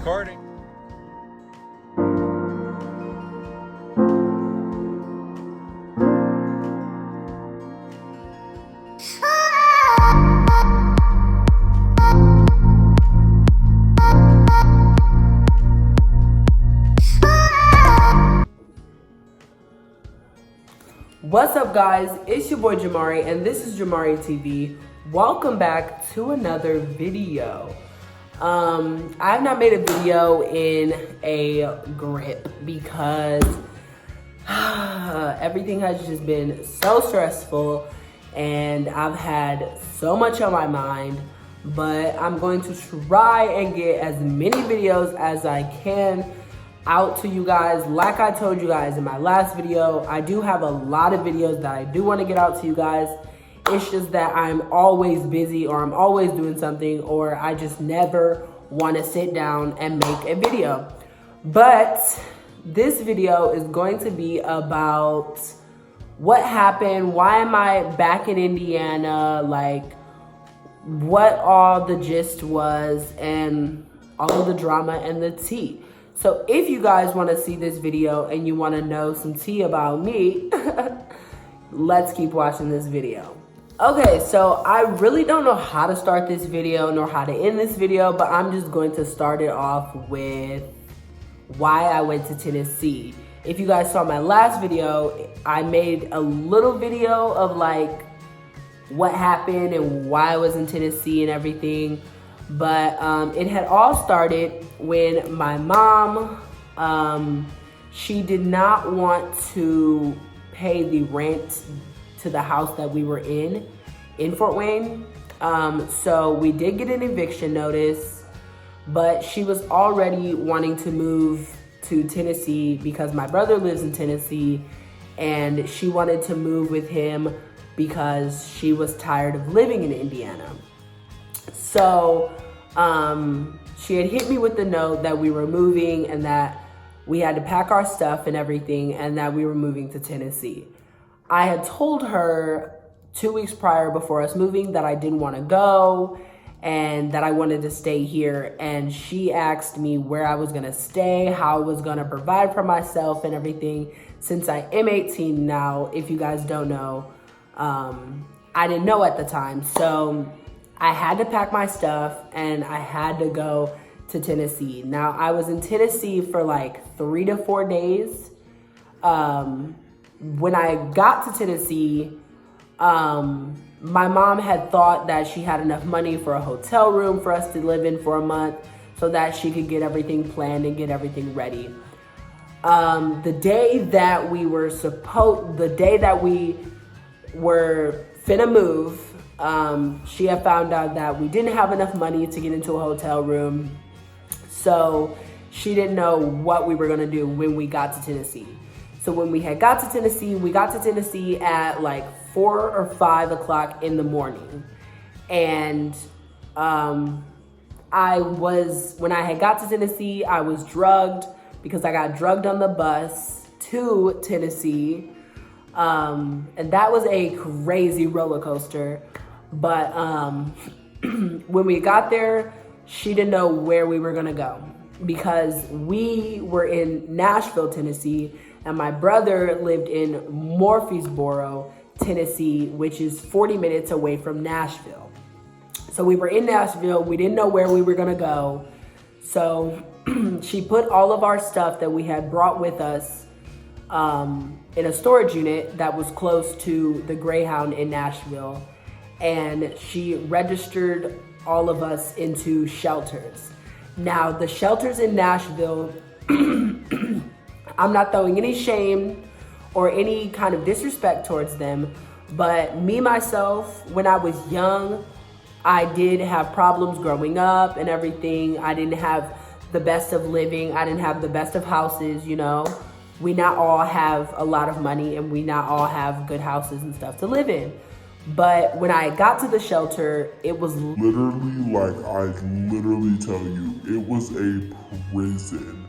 Recording. What's up, guys? It's your boy Jamari, and this is Jamari TV. Welcome back to another video. I have not made a video in a grip because everything has just been so stressful and I've had so much on my mind, but I'm going to try and get as many videos as I can out to you guys. Like I told you guys in my last video, I do have a lot of videos that I do want to get out to you guys. It's just that I'm always busy, or I'm always doing something, or I just never want to sit down and make a video. But this video is going to be about what happened, why am I back in Indiana, like what all the gist was, and all of the drama and the tea. So if you guys want to see this video and you want to know some tea about me, let's keep watching this video. Okay, so I really don't know how to start this video nor how to end this video, but I'm just going to start it off with why I went to Tennessee. If you guys saw my last video, I made a little video of like what happened and why I was in Tennessee and everything. But it had all started when my mom, she did not want to pay the rent to the house that we were in Fort Wayne. So we did get an eviction notice, but she was already wanting to move to Tennessee because my brother lives in Tennessee, and she wanted to move with him because she was tired of living in Indiana. So she had hit me with the note that we were moving and that we had to pack our stuff and everything and that we were moving to Tennessee. I had told her 2 weeks prior before us moving that I didn't want to go and that I wanted to stay here. And she asked me where I was going to stay, how I was going to provide for myself and everything. Since I am 18 now, if you guys don't know, I didn't know at the time. So I had to pack my stuff and I had to go to Tennessee. Now, I was in Tennessee for like 3 to 4 days. When I got to Tennessee, my mom had thought that she had enough money for a hotel room for us to live in for a month so that she could get everything planned and get everything ready. The day that we were finna move, she had found out that we didn't have enough money to get into a hotel room. So she didn't know what we were gonna do when we got to Tennessee. So when we had got to Tennessee, we got to Tennessee at like 4 or 5 o'clock in the morning. And when I had got to Tennessee, I was drugged because I got drugged on the bus to Tennessee. And that was a crazy roller coaster. But when we got there, she didn't know where we were gonna go because we were in Nashville, Tennessee, and my brother lived in Murfreesboro, Tennessee, which is 40 minutes away from Nashville. So we were in Nashville, we didn't know where we were gonna go. So she put all of our stuff that we had brought with us in a storage unit that was close to the Greyhound in Nashville. And she registered all of us into shelters. Now, the shelters in Nashville, I'm not throwing any shame or any kind of disrespect towards them, but me, myself, when I was young, I did have problems growing up and everything. I didn't have the best of living. I didn't have the best of houses, you know. We not all have a lot of money and we not all have good houses and stuff to live in. But when I got to the shelter, it was literally, like I literally tell you, it was a prison.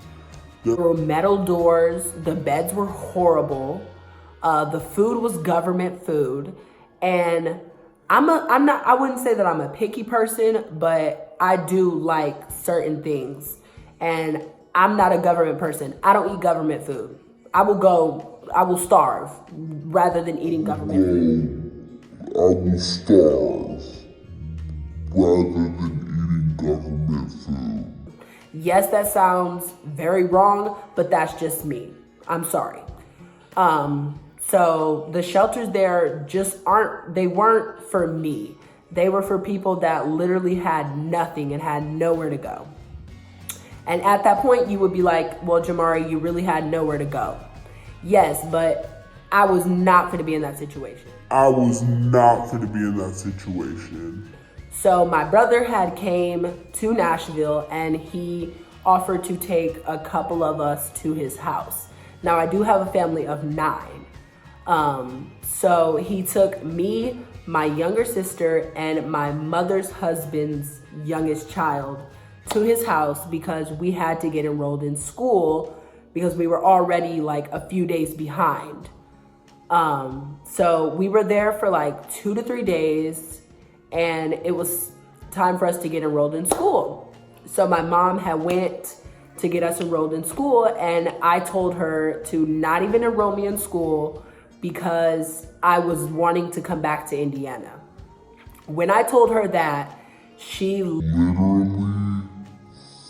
There were metal doors, the beds were horrible, the food was government food, and I wouldn't say that I'm a picky person, but I do like certain things. And I'm not a government person. I don't eat government food. I will starve rather than eating government food. I will starve rather than eating government food. Yes, that sounds very wrong, but that's just me. I'm sorry. So the shelters there they weren't for me. They were for people that literally had nothing and had nowhere to go. And at that point, you would be like, well, Jamari, you really had nowhere to go. Yes, but I was not going to be in that situation. I was not going to be in that situation. So my brother had came to Nashville and he offered to take a couple of us to his house. Now I do have a family of 9. So he took me, my younger sister, and my mother's husband's youngest child to his house because we had to get enrolled in school because we were already like a few days behind. So we were there for like 2 to 3 days and it was time for us to get enrolled in school. So my mom had went to get us enrolled in school and I told her to not even enroll me in school because I was wanting to come back to Indiana. When I told her that, she literally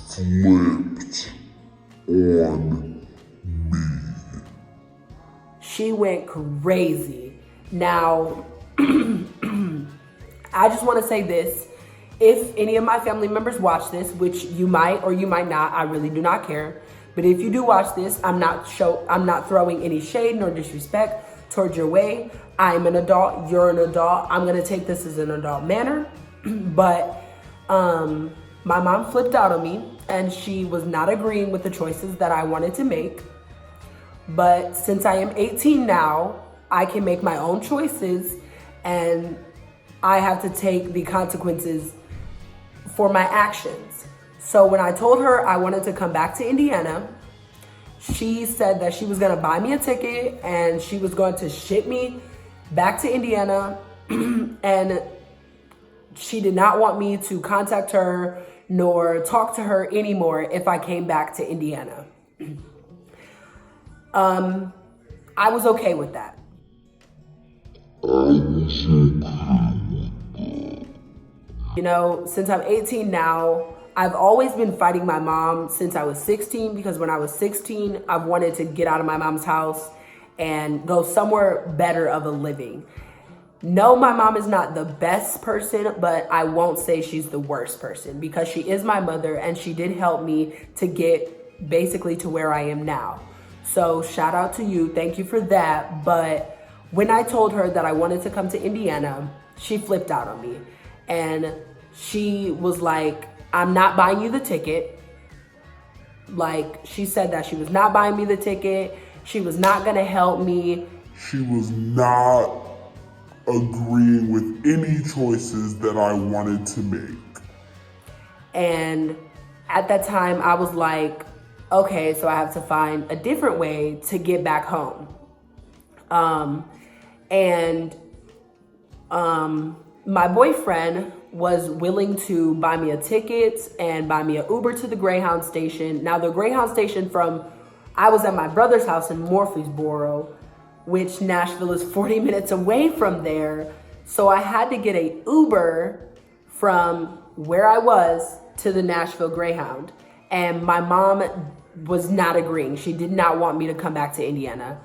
flipped on me. She went crazy. Now, I just want to say this. If any of my family members watch this, which you might or you might not, I really do not care. But if you do watch this, I'm not throwing any shade nor disrespect towards your way. I'm an adult, you're an adult. I'm going to take this as an adult manner. But my mom flipped out on me and she was not agreeing with the choices that I wanted to make. But since I am 18 now, I can make my own choices and I have to take the consequences for my actions. So when I told her I wanted to come back to Indiana, she said that she was gonna buy me a ticket and she was going to ship me back to Indiana and she did not want me to contact her nor talk to her anymore if I came back to Indiana. I was okay with that. You know, since I'm 18 now, I've always been fighting my mom since I was 16 because when I was 16, I wanted to get out of my mom's house and go somewhere better of a living. No, my mom is not the best person, but I won't say she's the worst person because she is my mother and she did help me to get basically to where I am now. So shout out to you. Thank you for that. But when I told her that I wanted to come to Indiana, she flipped out on me. And she was like, I'm not buying you the ticket. Like, she said that she was not buying me the ticket. She was not going to help me. She was not agreeing with any choices that I wanted to make. And at that time, I was like, okay, so I have to find a different way to get back home. My boyfriend was willing to buy me a ticket and buy me an Uber to the Greyhound station. Now the Greyhound station I was at my brother's house in Murfreesboro, which Nashville is 40 minutes away from there. So I had to get a Uber from where I was to the Nashville Greyhound. And my mom was not agreeing. She did not want me to come back to Indiana.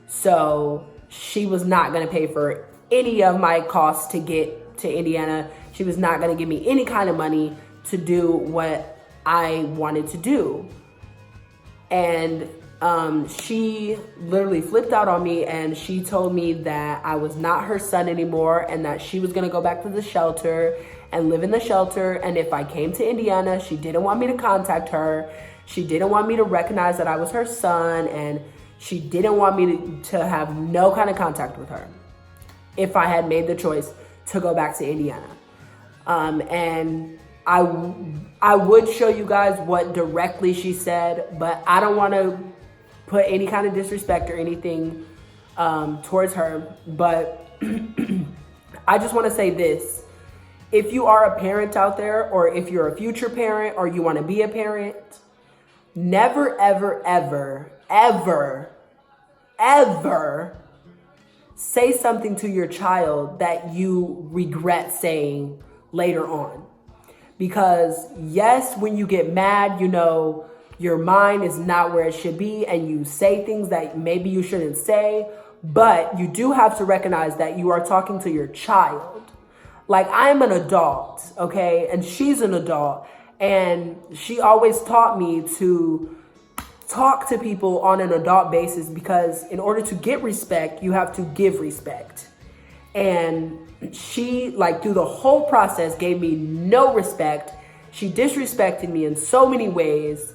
So she was not going to pay for any of my costs to get to Indiana. She was not going to give me any kind of money to do what I wanted to do. And she literally flipped out on me and she told me that I was not her son anymore and that she was going to go back to the shelter and live in the shelter. And if I came to Indiana, she didn't want me to contact her. She didn't want me to recognize that I was her son. And she didn't want me to have no kind of contact with her if I had made the choice to go back to Indiana. And I would show you guys what directly she said, but I don't want to put any kind of disrespect or anything towards her. But I just want to say this. If you are a parent out there, or if you're a future parent, or you want to be a parent, never, ever, ever, ever, ever say something to your child that you regret saying later on. Because yes, when you get mad, your mind is not where it should be and you say things that maybe you shouldn't say, but you do have to recognize that you are talking to your child. Like, I'm an adult, okay? And she's an adult. And she always taught me to talk to people on an adult basis, because in order to get respect, you have to give respect. And she, like, through the whole process, gave me no respect. She disrespected me in so many ways.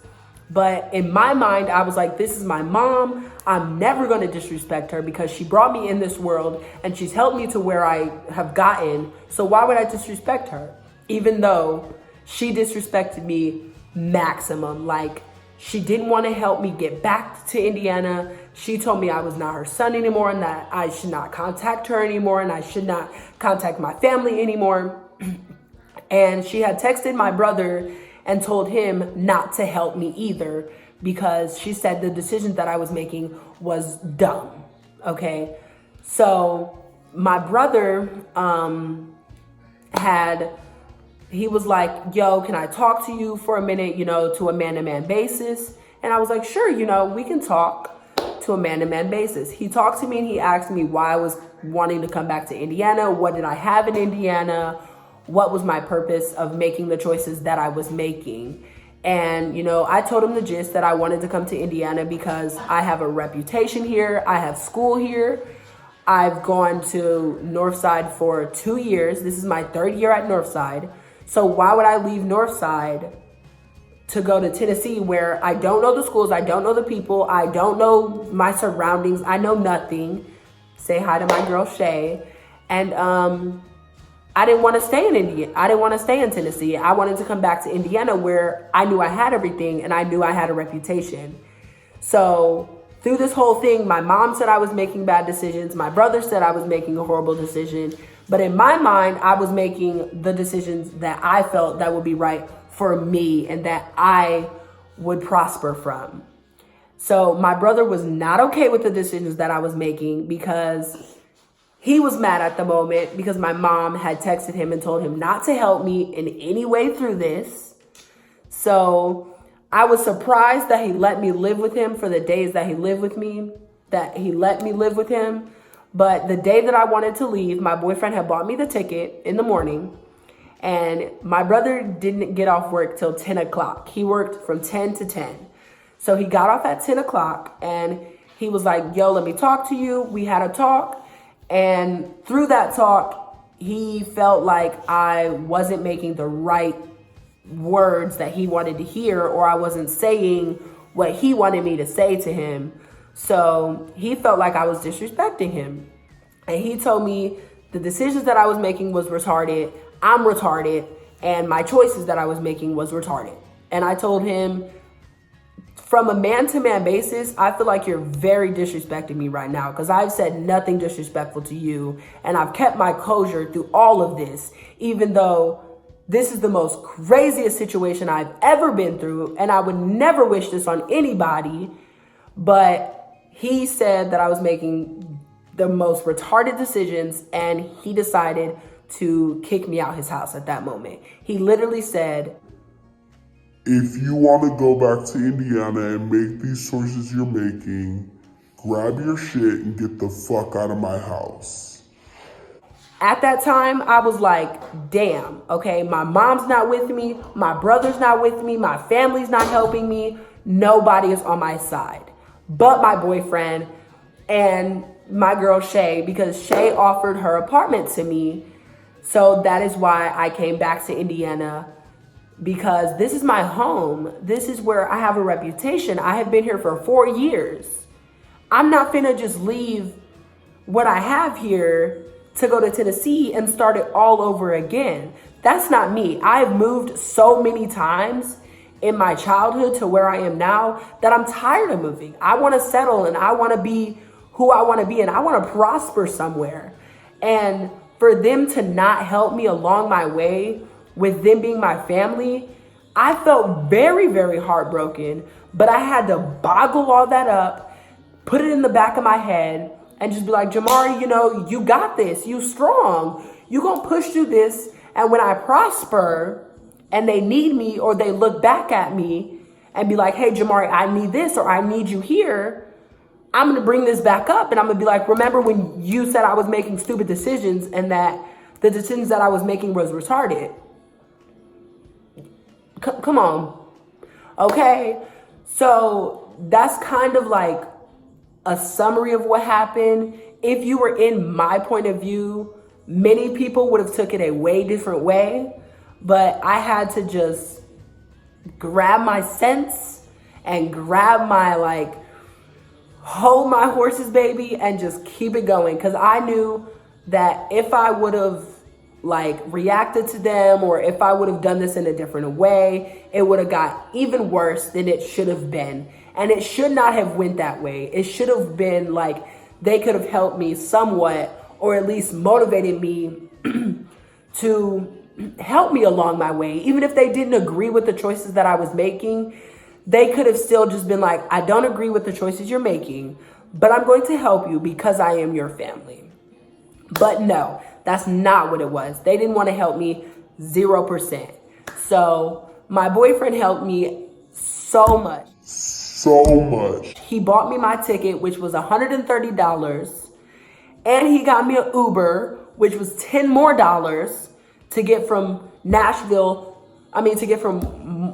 But in my mind, I was like, this is my mom. I'm never going to disrespect her because she brought me in this world and she's helped me to where I have gotten. So why would I disrespect her? Even though she disrespected me maximum. Like, she didn't want to help me get back to Indiana. She told me I was not her son anymore and that I should not contact her anymore and I should not contact my family anymore. And she had texted my brother and told him not to help me either, because she said the decision that I was making was dumb, okay? So my brother he was like, yo, can I talk to you for a minute, to a man-to-man basis? And I was like, sure, we can talk to a man-to-man basis. He talked to me and he asked me why I was wanting to come back to Indiana. What did I have in Indiana? What was my purpose of making the choices that I was making? And, I told him the gist that I wanted to come to Indiana because I have a reputation here. I have school here. I've gone to Northside for 2 years. This is my 3rd year at Northside. So why would I leave Northside to go to Tennessee, where I don't know the schools, I don't know the people, I don't know my surroundings, I know nothing. Say hi to my girl Shay. And I didn't want to stay in Indiana. I didn't want to stay in Tennessee. I wanted to come back to Indiana where I knew I had everything and I knew I had a reputation. So through this whole thing, my mom said I was making bad decisions. My brother said I was making a horrible decision. But in my mind, I was making the decisions that I felt that would be right for me and that I would prosper from. So my brother was not okay with the decisions that I was making, because he was mad at the moment because my mom had texted him and told him not to help me in any way through this. So I was surprised that he let me live with him for the days that he lived with me, that he let me live with him. But the day that I wanted to leave, my boyfriend had bought me the ticket in the morning, and my brother didn't get off work till 10 o'clock. He worked from 10 to 10. So he got off at 10 o'clock and he was like, yo, let me talk to you. We had a talk. And through that talk, he felt like I wasn't making the right words that he wanted to hear, or I wasn't saying what he wanted me to say to him. So he felt like I was disrespecting him. And he told me the decisions that I was making was retarded. I'm retarded. And my choices that I was making was retarded. And I told him, from a man-to-man basis, I feel like you're very disrespecting me right now, because I've said nothing disrespectful to you and I've kept my composure through all of this, even though this is the most craziest situation I've ever been through and I would never wish this on anybody. But he said that I was making the most retarded decisions and he decided to kick me out his house at that moment. He literally said, if you want to go back to Indiana and make these choices you're making, grab your shit and get the fuck out of my house. At that time, I was like, damn, okay, my mom's not with me, my brother's not with me, my family's not helping me, nobody is on my side but my boyfriend and my girl Shay, because Shay offered her apartment to me. So that is why I came back to Indiana, because this is my home. This is where I have a reputation. I have been here for 4 years. I'm not finna just leave what I have here to go to Tennessee and start it all over again. That's not me. I've moved so many times in my childhood to where I am now that I'm tired of moving. I want to settle and I want to be who I want to be and I want to prosper somewhere. And for them to not help me along my way, with them being my family, I felt very, very heartbroken, but I had to boggle all that up, put it in the back of my head, and just be like, Jamari, you got this. You strong. You gonna push through this. And when I prosper and they need me or they look back at me and be like, hey, Jamari, I need this or I need you here, I'm going to bring this back up and I'm going to be like, remember when you said I was making stupid decisions and that the decisions that I was making was retarded? Come on. Okay. So that's kind of like a summary of what happened. If you were in my point of view, many people would have took it a way different way, but I had to just grab my sense and grab my hold my horses, baby, and just keep it going. Cause I knew that if I would have reacted to them or if I would have done this in a different way, it would have got even worse than it should have been. And it should not have went that way. It should have been they could have helped me somewhat or at least motivated me to help me along my way. Even if they didn't agree with the choices that I was making, they could have still just been like, I don't agree with the choices you're making, but I'm going to help you because I am your family. But no, that's not what it was. They didn't want to help me 0%. So my boyfriend helped me so much. He bought me my ticket, which was $130. And he got me an Uber, which was $10 more to get from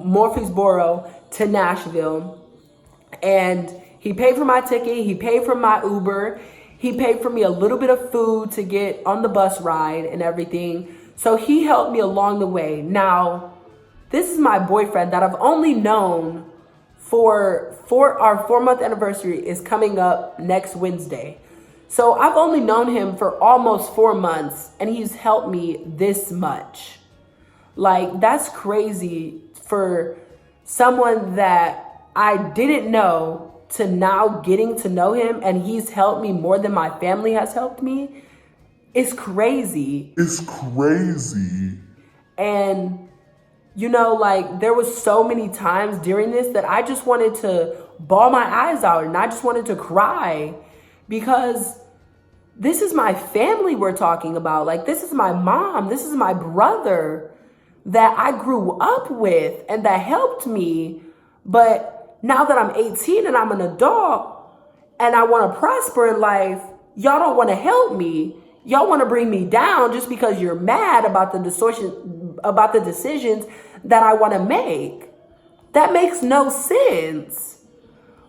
Murfreesboro to Nashville. And he paid for my ticket. He paid for my Uber. He paid for me a little bit of food to get on the bus ride and everything. So he helped me along the way. Now, this is my boyfriend that I've only known for our 4-month anniversary is coming up next Wednesday. So I've only known him for almost 4 months and he's helped me this much. That's crazy for someone that I didn't know to now getting to know him and he's helped me more than my family has helped me. It's crazy. And there was so many times during this that I just wanted to bawl my eyes out and I just wanted to cry because this is my family we're talking about. This is my mom. This is my brother that I grew up with and that helped me. But now that I'm 18 and I'm an adult and I want to prosper in life, y'all don't want to help me. Y'all want to bring me down just because you're mad about the decisions that I want to make. That makes no sense.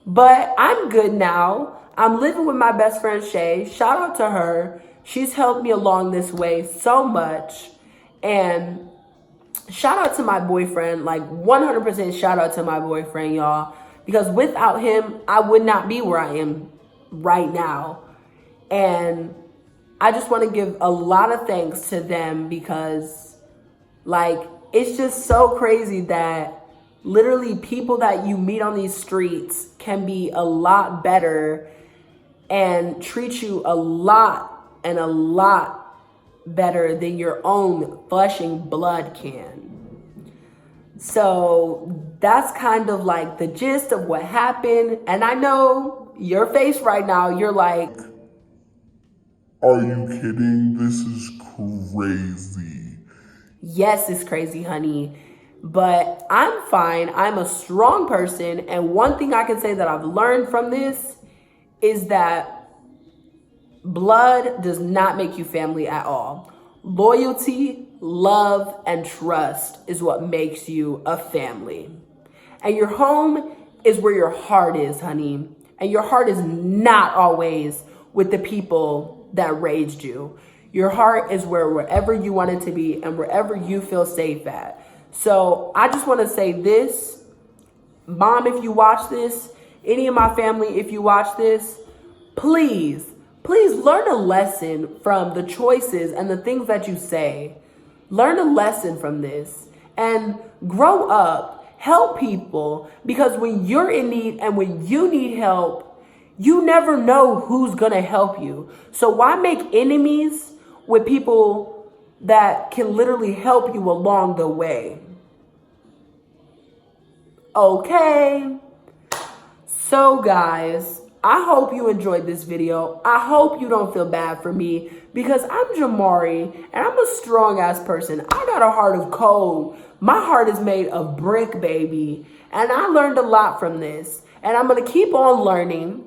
But I'm good now. I'm living with my best friend, Shay. Shout out to her. She's helped me along this way so much. And shout out to my boyfriend, 100% shout out to my boyfriend, y'all. Because without him, I would not be where I am right now. And I just want to give a lot of thanks to them because, it's just so crazy that literally people that you meet on these streets can be a lot better and treat you a lot better than your own flesh and blood can. So that's kind of the gist of what happened. And I know your face right now, you're like, are you kidding? This is crazy. Yes, it's crazy, honey. But I'm fine. I'm a strong person. And one thing I can say that I've learned from this is that blood does not make you family at all. Loyalty, love, and trust is what makes you a family. And your home is where your heart is, honey. And your heart is not always with the people that raised you. Your heart is wherever you want it to be and wherever you feel safe at. So I just want to say this, Mom, if you watch this, any of my family, if you watch this, please learn a lesson from the choices and the things that you say. Learn a lesson from this and grow up. Help people, because when you're in need and when you need help, you never know who's going to help you. So why make enemies with people that can literally help you along the way? Okay. So guys, I hope you enjoyed this video. I hope you don't feel bad for me because I'm Jamari and I'm a strong ass person. I got a heart of coal. My heart is made of brick, baby. And I learned a lot from this. And I'm going to keep on learning.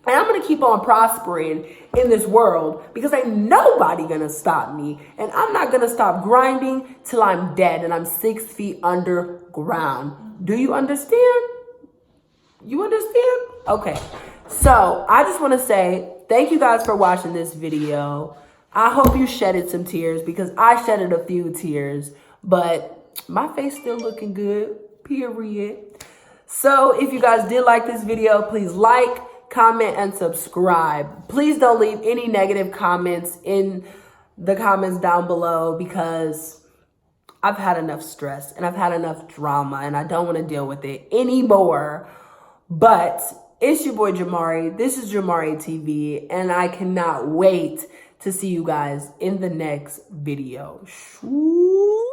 And I'm going to keep on prospering in this world because ain't nobody going to stop me. And I'm not going to stop grinding till I'm dead and I'm 6 feet underground. Do you understand? You understand? Okay. So I just want to say thank you guys for watching this video. I hope you shedded some tears because I shedded a few tears, but my face still looking good, period. So if you guys did like this video, please like, comment, and subscribe. Please don't leave any negative comments in the comments down below because I've had enough stress and I've had enough drama and I don't want to deal with it anymore. But it's your boy Jamari. This is Jamari TV, and I cannot wait to see you guys in the next video. Shoo.